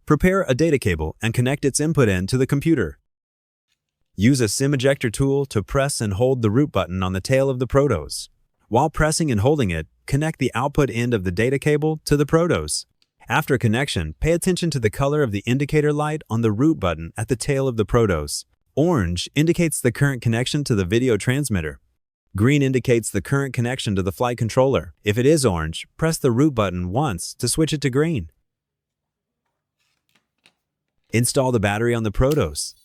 Prepare a data cable and connect its input end to the computer. Use a SIM ejector tool to press and hold the root button on the tail of the Protos. While pressing and holding it, connect the output end of the data cable to the Protos. After connection, pay attention to the color of the indicator light on the root button at the tail of the Protos. Orange indicates the current connection to the video transmitter. Green indicates the current connection to the flight controller. If it is orange, press the root button once to switch it to green. Install the battery on the Protos.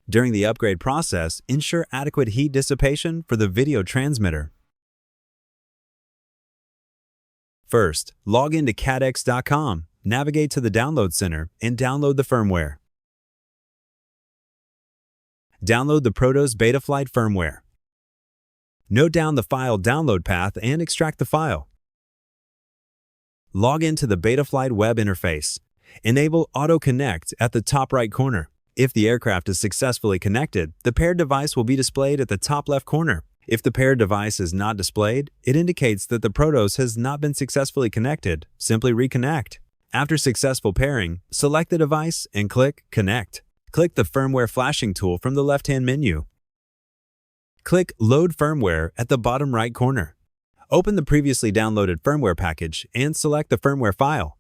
During the upgrade process, ensure adequate heat dissipation for the video transmitter. First, log into CADDX.com, navigate to the Download Center, and download the firmware. Download the Protos Betaflight firmware. Note down the file download path and extract the file. Log into the Betaflight web interface. Enable Auto Connect at the top right corner. If the aircraft is successfully connected, the paired device will be displayed at the top left corner. If the paired device is not displayed, it indicates that the Protos has not been successfully connected. Simply reconnect. After successful pairing, select the device and click Connect. Click the Firmware Flashing tool from the left-hand menu. Click Load Firmware at the bottom right corner. Open the previously downloaded firmware package and select the firmware file.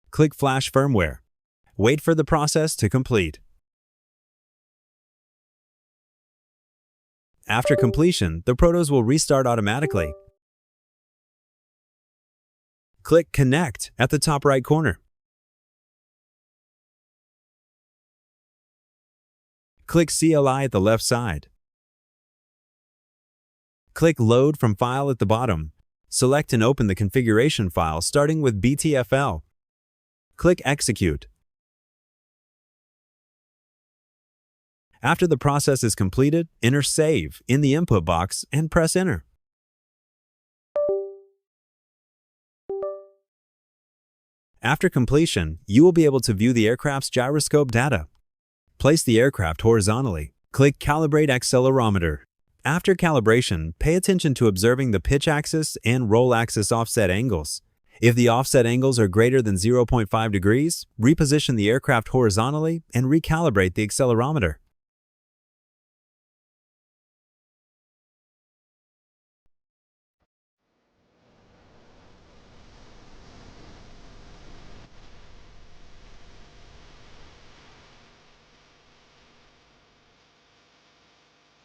Click Flash Firmware. Wait for the process to complete. After completion, the Protos will restart automatically. Click Connect at the top right corner. Click CLI at the left side. Click Load from File at the bottom. Select and open the configuration file starting with BTFL. Click Execute. After the process is completed, enter Save in the input box and press Enter. After completion, you will be able to view the aircraft's gyroscope data. Place the aircraft horizontally. Click Calibrate Accelerometer. After calibration, pay attention to observing the pitch axis and roll axis offset angles. If the offset angles are greater than 0.5 degrees, reposition the aircraft horizontally and recalibrate the accelerometer.